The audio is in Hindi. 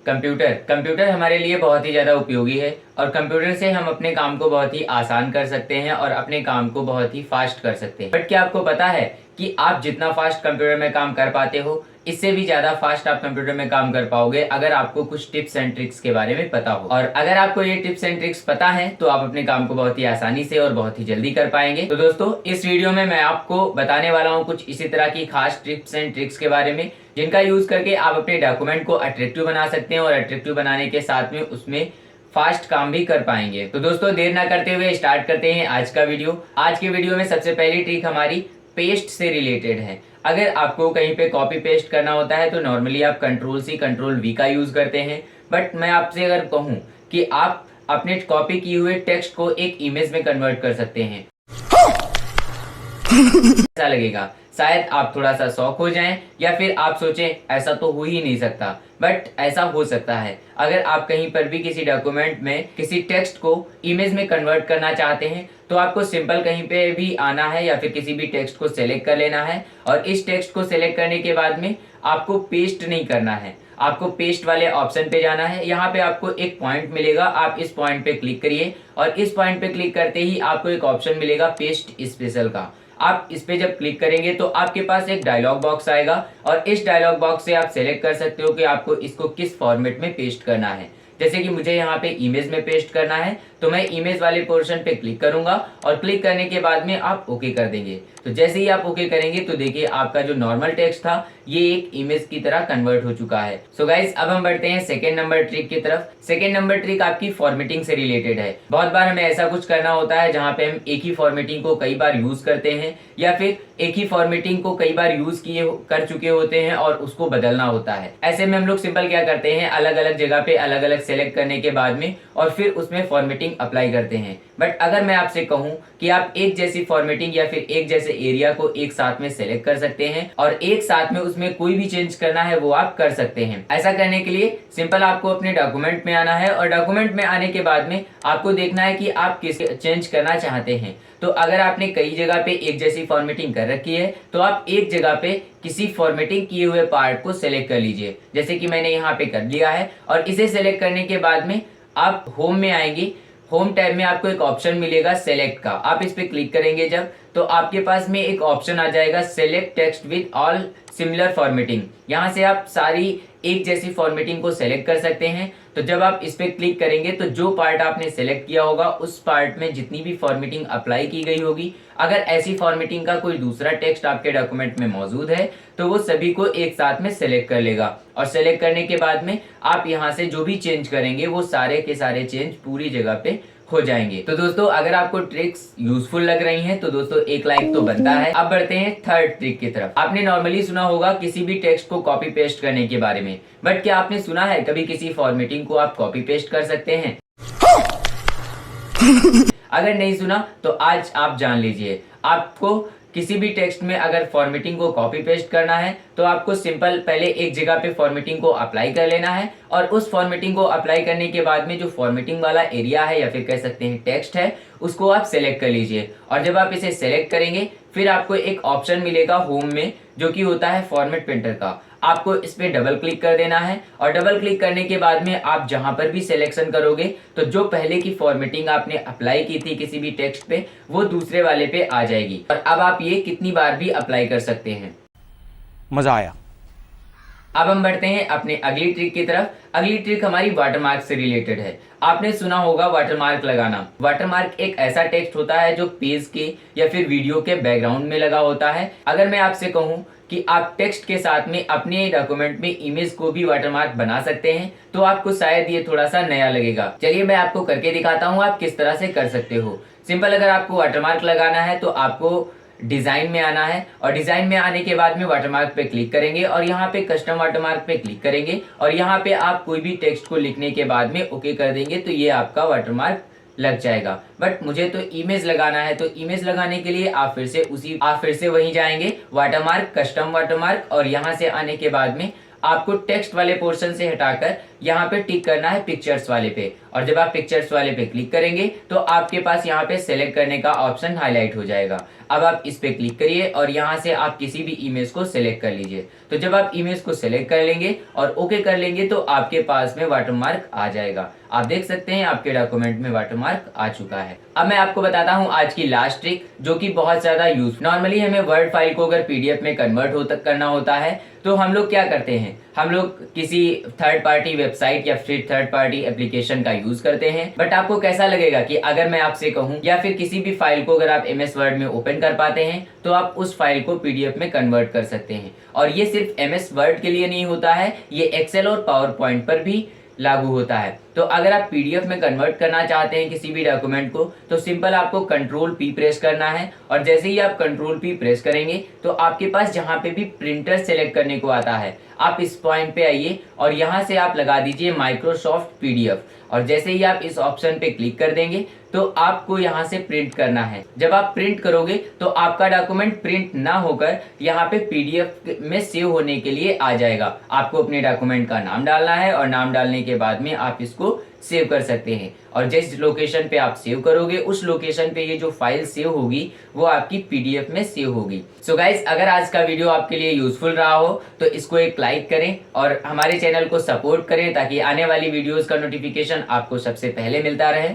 कंप्यूटर हमारे लिए बहुत ही ज़्यादा उपयोगी है और कंप्यूटर से हम अपने काम को बहुत ही आसान कर सकते हैं और अपने काम को बहुत ही फास्ट कर सकते हैं। बट क्या आपको पता है कि आप जितना फास्ट कंप्यूटर में काम कर पाते हो, इससे भी ज़्यादा फास्ट आप कंप्यूटर में काम कर पाओगे अगर आपको कुछ टिप्स एंड ट्रिक्स के बारे में पता हो। और अगर आपको ये टिप्स एंड ट्रिक्स पता है तो आप अपने काम को बहुत ही आसानी से और बहुत ही जल्दी कर पाएंगे। तो दोस्तों, इस वीडियो में मैं आपको बताने वाला हूँ कुछ इसी तरह की खास टिप्स एंड ट्रिक्स के बारे में, जिनका यूज करके आप अपने डॉक्यूमेंट को अट्रैक्टिव बना सकते हैं और अट्रैक्टिव बनाने के साथ में उसमें फास्ट काम भी कर पाएंगे। तो दोस्तों, देर ना करते हुए स्टार्ट करते हैं आज का वीडियो। आज के वीडियो में सबसे पहली ट्रिक हमारी पेस्ट से रिलेटेड है। अगर आपको कहीं पे कॉपी पेस्ट करना होता है तो नॉर्मली आप Ctrl+C Ctrl+V का यूज करते हैं। बट मैं आपसे अगर कहूँ कि आप अपने कॉपी किए हुए टेक्स्ट को एक इमेज में कन्वर्ट कर सकते हैं, ऐसा लगेगा। शायद आप थोड़ा सा शॉक हो जाएं या फिर आप सोचें ऐसा तो हो ही नहीं सकता, बट ऐसा हो सकता है। अगर आप कहीं पर भी किसी डॉक्यूमेंट में किसी टेक्स्ट को इमेज में कन्वर्ट करना चाहते हैं तो आपको सिंपल कहीं पे भी आना है या फिर किसी भी टेक्स्ट को सेलेक्ट कर लेना है और इस टेक्स्ट को सेलेक्ट करने के बाद में आपको पेस्ट नहीं करना है, आपको पेस्ट वाले ऑप्शन पे जाना है। यहाँ पे आपको एक पॉइंट मिलेगा, आप इस पॉइंट पे क्लिक करिए और इस पॉइंट पे क्लिक करते ही आपको एक ऑप्शन मिलेगा पेस्ट स्पेशल का। आप इस पे जब क्लिक करेंगे तो आपके पास एक डायलॉग बॉक्स आएगा और इस डायलॉग बॉक्स से आप सेलेक्ट कर सकते हो कि आपको इसको किस फॉर्मेट में पेस्ट करना है। जैसे कि मुझे यहाँ पे इमेज में पेस्ट करना है तो मैं इमेज वाले पोर्शन पे क्लिक करूंगा और क्लिक करने के बाद में आप ओके कर देंगे। तो जैसे ही आप ओके करेंगे तो देखिए आपका जो नॉर्मल टेक्स्ट था ये एक इमेज की तरह कन्वर्ट हो चुका है। सो गाइस, अब हम बढ़ते हैं सेकेंड नंबर ट्रिक की तरफ। सेकेंड नंबर ट्रिक आपकी फॉर्मेटिंग से रिलेटेड है। बहुत बार हमें ऐसा कुछ करना होता है जहाँ पे हम एक ही फॉर्मेटिंग को कई बार यूज करते हैं या फिर एक ही फॉर्मेटिंग को कई बार यूज कर चुके होते हैं और उसको बदलना होता है। ऐसे में हम लोग सिंपल क्या करते हैं, अलग अलग जगह पे अलग अलग सेलेक्ट करने के बाद में और फिर उसमें फॉर्मेटिंग अप्लाई करते हैं। बट अगर मैं आपसे कहूं कि आप एक जैसी फॉर्मेटिंग या फिर एक जैसे एरिया को एक साथ में सेलेक्ट कर सकते हैं और एक साथ में उसमें कोई भी चेंज करना है वो आप कर सकते हैं। ऐसा करने के लिए सिंपल आपको अपने डॉक्यूमेंट में आना है और डॉक्यूमेंट में आने के बाद में आपको देखना है कि आप किस चेंज करना चाहते हैं। तो अगर आपने कई जगह पे एक जैसी फॉर्मेटिंग कर रखी है तो आप एक जगह पे किसी फॉर्मेटिंग किए हुए पार्ट को सेलेक्ट कर लीजिए, जैसे कि मैंने यहाँ पे कर लिया है। और इसे सेलेक्ट करने के बाद में आप होम में आएंगे। होम टैब में आपको एक ऑप्शन मिलेगा सेलेक्ट का, आप इस पे क्लिक करेंगे जब तो आपके पास में एक ऑप्शन आ जाएगा select text with all similar formatting. यहाँ से आप सारी एक जैसी फॉर्मेटिंग को सेलेक्ट कर सकते हैं। तो जब आप इस पे क्लिक करेंगे तो जो पार्ट आपने सेलेक्ट किया होगा उस पार्ट में जितनी भी फॉर्मेटिंग अप्लाई की गई होगी, अगर ऐसी फॉर्मेटिंग का कोई दूसरा टेक्स्ट आपके डॉक्यूमेंट में मौजूद है तो वो सभी को एक साथ में सेलेक्ट कर लेगा और सेलेक्ट करने के बाद में आप यहाँ से जो भी चेंज करेंगे वो सारे के सारे चेंज पूरी जगह पे हो जाएंगे। तो दोस्तों, अगर आपको ट्रिक्स यूजफुल लग रही हैं तो दोस्तों एक लाइक तो बनता है। अब बढ़ते हैं थर्ड ट्रिक की तरफ। आपने नॉर्मली सुना होगा किसी भी टेक्स्ट को कॉपी पेस्ट करने के बारे में, बट क्या आपने सुना है कभी किसी फॉर्मेटिंग को आप कॉपी पेस्ट कर सकते हैं? अगर नहीं सुना तो आज आप जान लीजिए। आपको किसी भी टेक्स्ट में अगर फॉर्मेटिंग को कॉपी पेस्ट करना है तो आपको सिंपल पहले एक जगह पे फॉर्मेटिंग को अप्लाई कर लेना है और उस फॉर्मेटिंग को अप्लाई करने के बाद में जो फॉर्मेटिंग वाला एरिया है या फिर कह सकते हैं टेक्स्ट है उसको आप सेलेक्ट कर लीजिए। और जब आप इसे सेलेक्ट करेंगे फिर आपको एक ऑप्शन मिलेगा होम में जो कि होता है फॉर्मेट प्रिंटर का। आपको इस पे डबल क्लिक कर देना है और डबल क्लिक करने के बाद में आप जहां पर भी सिलेक्शन करोगे तो जो पहले की फॉर्मेटिंग आपने अप्लाई की थी किसी भी टेक्स्ट पे वो दूसरे वाले पे आ जाएगी और अब आप ये कितनी बार भी अप्लाई कर सकते हैं। मजा आया। अब हम बढ़ते हैं अपने अगली ट्रिक की तरफ। अगली ट्रिक हमारी वाटरमार्क से रिलेटेड है। आपने सुना होगा वाटरमार्क लगाना। वाटरमार्क एक ऐसा टेक्स्ट होता है जो पेज के या फिर वीडियो के बैकग्राउंड में लगा होता है। अगर मैं आपसे कहूं कि आप टेक्स्ट के साथ में अपने डॉक्यूमेंट में इमेज को भी वाटरमार्क बना सकते हैं तो आपको शायद ये थोड़ा सा नया लगेगा। चलिए मैं आपको करके दिखाता हूँ आप किस तरह से कर सकते हो। सिंपल, अगर आपको वाटरमार्क लगाना है तो आपको डिजाइन में आना है और डिजाइन में आने के बाद में वाटरमार्क पे क्लिक करेंगे और यहाँ पे कस्टम वाटरमार्क पे क्लिक करेंगे और यहाँ पे आप कोई भी टेक्स्ट को लिखने के बाद में ओके कर देंगे तो ये आपका वाटरमार्क लग जाएगा। बट मुझे तो इमेज लगाना है तो इमेज लगाने के लिए आप फिर से वहीं जाएंगे वाटरमार्क कस्टम वाटरमार्क और यहाँ से आने के बाद में आपको टेक्स्ट वाले पोर्शन से हटाकर यहाँ पे टिक करना है पिक्चर्स वाले पे और जब आप पिक्चर्स वाले पे क्लिक करेंगे तो आपके पास यहाँ पे सेलेक्ट करने का ऑप्शन हाईलाइट हो जाएगा। अब आप इस पे क्लिक करिए और यहाँ से आप किसी भी इमेज को सिलेक्ट कर लीजिए। तो जब आप इमेज को सिलेक्ट कर लेंगे और ओके कर लेंगे तो आपके पास में वाटरमार्क आ जाएगा। आप देख सकते हैं आपके डॉक्यूमेंट में वाटरमार्क आ चुका है। अब मैं आपको बताता हूं आज की लास्ट ट्रिक, जो कि बहुत ज्यादा यूज। नॉर्मली हमें वर्ड फाइल को अगर पीडीएफ में कन्वर्ट करना होता है तो हम लोग क्या करते हैं, हम लोग किसी थर्ड पार्टी वेबसाइट या फिर थर्ड पार्टी एप्लीकेशन का यूज करते हैं। बट आपको कैसा लगेगा कि अगर मैं आपसे कहूं या फिर किसी भी फाइल को अगर आप एमएस वर्ड में ओपन कर पाते हैं तो आप उस फाइल को पीडीएफ में कन्वर्ट कर सकते हैं। और ये सिर्फ एमएस वर्ड के लिए नहीं होता है, ये एक्सेल और पावर पॉइंट पर भी लागू होता है। तो अगर आप पीडीएफ में कन्वर्ट करना चाहते हैं किसी भी डॉक्यूमेंट को तो सिंपल आपको कंट्रोल पी प्रेस करना है और जैसे ही आप कंट्रोल पी प्रेस करेंगे तो आपके पास जहां पे भी प्रिंटर सेलेक्ट करने को आता है आप इस पॉइंट पे आइए और यहां से आप लगा दीजिए माइक्रोसॉफ्ट पीडीएफ। और जैसे ही आप इस ऑप्शन पे क्लिक कर देंगे तो आपको यहां से प्रिंट करना है। जब आप प्रिंट करोगे तो आपका डॉक्यूमेंट प्रिंट ना होकर यहाँ पे पीडीएफ में सेव होने के लिए आ जाएगा। आपको अपने डॉक्यूमेंट का नाम डालना है और नाम डालने के बाद में आप इसको सेव कर सकते हैं। और जिस लोकेशन पे आप सेव करोगे उस लोकेशन पे ये जो फाइल सेव होगी वो आपकी पीडीएफ में सेव होगी। सो गाइज, अगर आज का वीडियो आपके लिए यूजफुल रहा हो तो इसको एक लाइक करें और हमारे चैनल को सपोर्ट करें ताकि आने वाली वीडियोस का नोटिफिकेशन आपको सबसे पहले मिलता रहे।